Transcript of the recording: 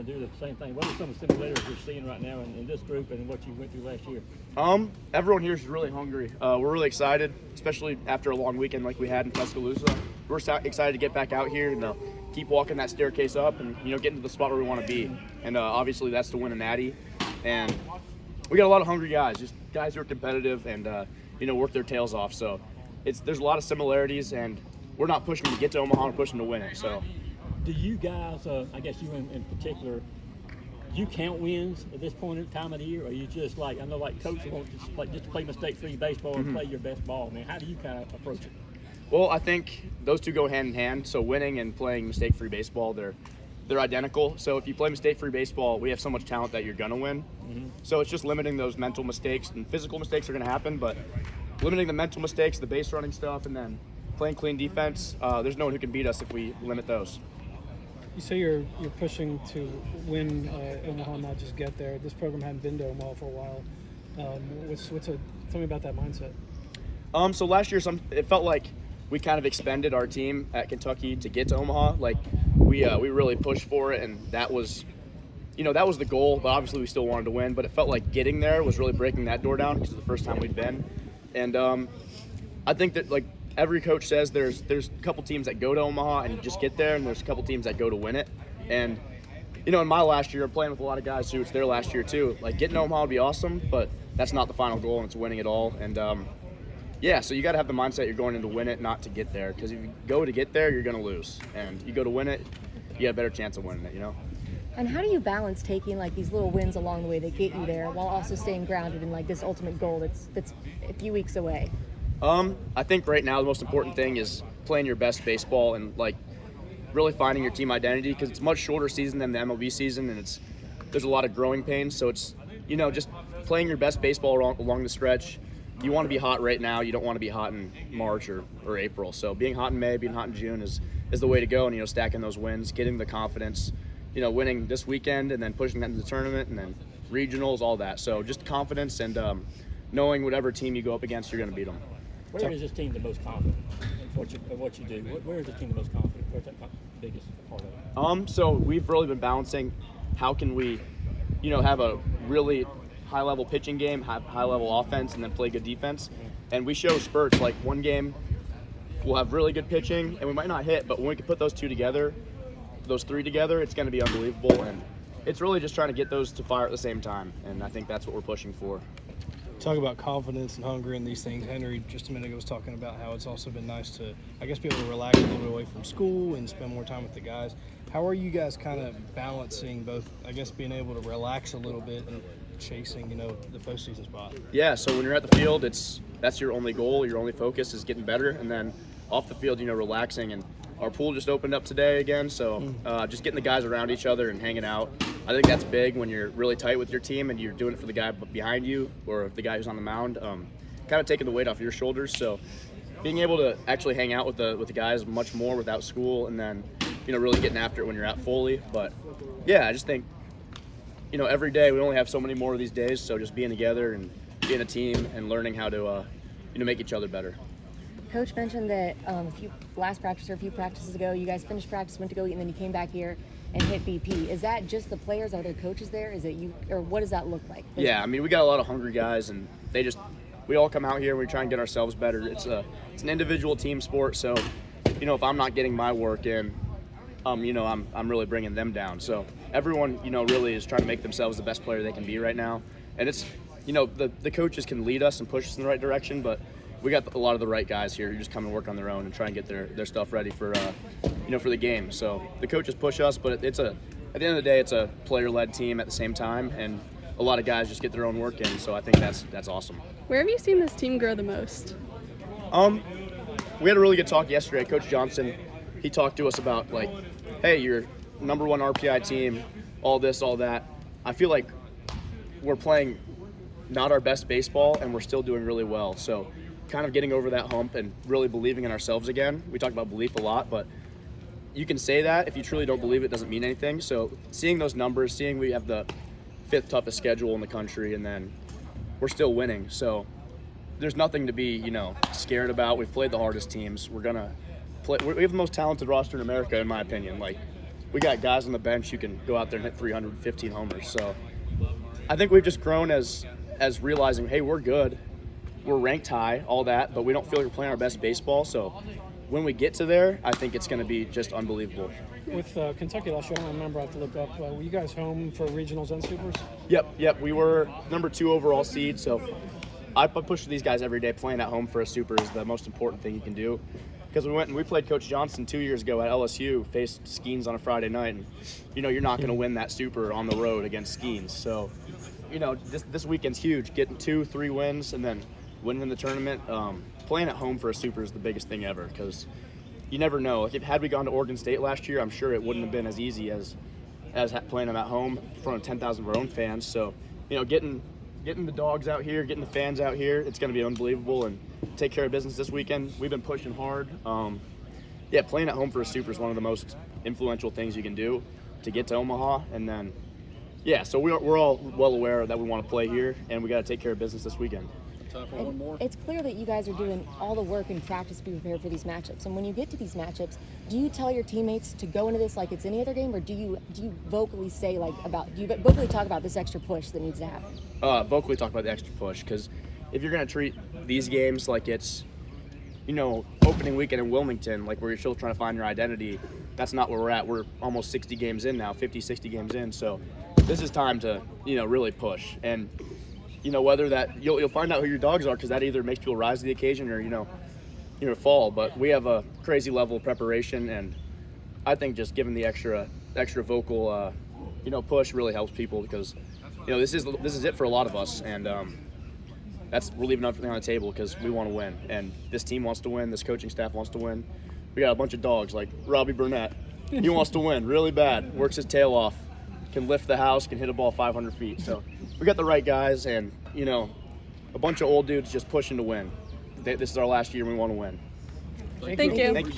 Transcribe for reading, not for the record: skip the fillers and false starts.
to do the same thing. What are some of the similarities you're seeing right now in this group and what you went through last year? Everyone here is really hungry. We're really excited, especially after a long weekend like we had in Tuscaloosa. We're excited to get back out here and keep walking that staircase up and get into the spot where we want to be. And obviously that's to win a natty. And we got a lot of hungry guys, just guys who are competitive and work their tails off. So there's a lot of similarities, and we're not pushing to get to Omaha, we're pushing to win it. So. Do you guys, I guess you in particular, do you count wins at this point in time of the year, or are you just like, I know like coaches want just to play mistake-free baseball and play your best ball? I mean, how do you kind of approach it? Well, I think those two go hand in hand. So winning and playing mistake-free baseball, they're identical. So if you play mistake-free baseball, we have so much talent that you're going to win. So it's just limiting those mental mistakes, and physical mistakes are going to happen, but limiting the mental mistakes, the base running stuff, and then playing clean defense. There's no one who can beat us if we limit those. You say you're pushing to win Omaha, not just get there. This program hadn't been to Omaha for a while. Tell me about that mindset. So last year, it felt like we kind of expended our team at Kentucky to get to Omaha. Like we really pushed for it, and that was the goal. But obviously, we still wanted to win. But it felt like getting there was really breaking that door down because it's the first time we'd been. And I think that like every coach says, there's a couple teams that go to Omaha and just get there, and there's a couple teams that go to win it. And in my last year, playing with a lot of guys who it's their last year too. Like getting to Omaha would be awesome, but that's not the final goal, and it's winning it all. And so you got to have the mindset you're going in to win it, not to get there. Because if you go to get there, you're going to lose, and you go to win it, you got a better chance of winning it. And how do you balance taking like these little wins along the way that get you there, while also staying grounded in like this ultimate goal that's a few weeks away? I think right now the most important thing is playing your best baseball and like really finding your team identity, because it's a much shorter season than the MLB season, and there's a lot of growing pains. So it's just playing your best baseball along the stretch. You want to be hot right now. You don't want to be hot in March or April. So being hot in May, being hot in June is the way to go, and stacking those wins, getting the confidence, winning this weekend and then pushing that into the tournament and then regionals, all that. So just confidence and knowing whatever team you go up against, you're going to beat them. Where is this team the most confident in what you do? Where is the team the most confident? Where's that biggest part of it? So we've really been balancing how can we, have a really high-level pitching game, have high-level offense, and then play good defense. And we show spurts. Like one game, we'll have really good pitching, and we might not hit, but when we can put those three together, it's going to be unbelievable. And it's really just trying to get those to fire at the same time, and I think that's what we're pushing for. Talk about confidence and hunger in these things. Henry just a minute ago was talking about how it's also been nice to, I guess, be able to relax a little bit away from school and spend more time with the guys. How are you guys kind of balancing both, I guess, being able to relax a little bit and chasing, the postseason spot? Yeah, so when you're at the field, that's your only goal, your only focus is getting better, and then off the field, relaxing. And our pool just opened up today again, so just getting the guys around each other and hanging out. I think that's big when you're really tight with your team and you're doing it for the guy behind you or the guy who's on the mound, kind of taking the weight off your shoulders. So being able to actually hang out with the guys much more without school, and then really getting after it when you're at Foley. But yeah, I just think every day we only have so many more of these days, so just being together and being a team and learning how to make each other better. Coach mentioned that a few practices ago, you guys finished practice, went to go eat, and then you came back here and hit BP. Is that just the players? Are there coaches there? Is it you, or what does that look like? Yeah, we got a lot of hungry guys, and we all come out here and we try and get ourselves better. It's an individual team sport, so if I'm not getting my work in, I'm really bringing them down. So everyone really is trying to make themselves the best player they can be right now, and it's the coaches can lead us and push us in the right direction, but we got a lot of the right guys here who just come and work on their own and try and get their stuff ready for for the game. So the coaches push us, but at the end of the day, it's a player-led team at the same time, and a lot of guys just get their own work in. So I think that's awesome. Where have you seen this team grow the most? We had a really good talk yesterday. Coach Johnson, he talked to us about like, hey, you're number one RPI team, all this, all that. I feel like we're playing not our best baseball, and we're still doing really well. So kind of getting over that hump and really believing in ourselves again. We talk about belief a lot, but you can say that. If you truly don't believe it, doesn't mean anything. So seeing those numbers, seeing we have the 5th toughest schedule in the country, and then we're still winning. So there's nothing to be, scared about. We've played the hardest teams. We're going to play. We have the most talented roster in America, in my opinion. Like, we got guys on the bench who can go out there and hit 315 homers. So I think we've just grown as realizing, hey, we're good. We're ranked high, all that, but we don't feel like we're playing our best baseball. So when we get to there, I think it's going to be just unbelievable. With Kentucky last year, I don't remember, I have to look up. Were you guys home for regionals and supers? Yep. We were number 2 overall seed, so I push these guys every day. Playing at home for a super is the most important thing you can do. Because we went and we played Coach Johnson 2 years ago at LSU, faced Skeens on a Friday night, and you're not going to win that super on the road against Skeens. So, this weekend's huge. Getting 2-3 wins and then winning the tournament. Playing at home for a super is the biggest thing ever, because you never know. Like, had we gone to Oregon State last year, I'm sure it wouldn't have been as easy as playing them at home in front of 10,000 of our own fans. So, getting the dogs out here, getting the fans out here, it's going to be unbelievable. And take care of business this weekend. We've been pushing hard. Playing at home for a super is one of the most influential things you can do to get to Omaha. And then, so we're all well aware that we want to play here, and we got to take care of business this weekend. It's clear that you guys are doing all the work in practice to be prepared for these matchups. And when you get to these matchups, do you tell your teammates to go into this like it's any other game, or do you vocally say vocally talk about this extra push that needs to happen? Vocally talk about the extra push, because if you're going to treat these games like it's, opening weekend in Wilmington, like where you're still trying to find your identity, that's not where we're at. We're almost 60 games in now, 50, 60 games in. So this is time to, really push. And, whether that you'll find out who your dogs are, because that either makes people rise to the occasion or, fall. But we have a crazy level of preparation, and I think just giving the extra vocal, push really helps people, because, this is it for a lot of us. And, we're leaving everything on the table because we want to win, and this team wants to win. This coaching staff wants to win. We got a bunch of dogs like Robbie Burnett. He wants to win really bad. Works his tail off. Can lift the house. Can hit a ball 500 feet. So we got the right guys, and a bunch of old dudes just pushing to win. This is our last year, and we want to win. Thank you. Thank you, guys.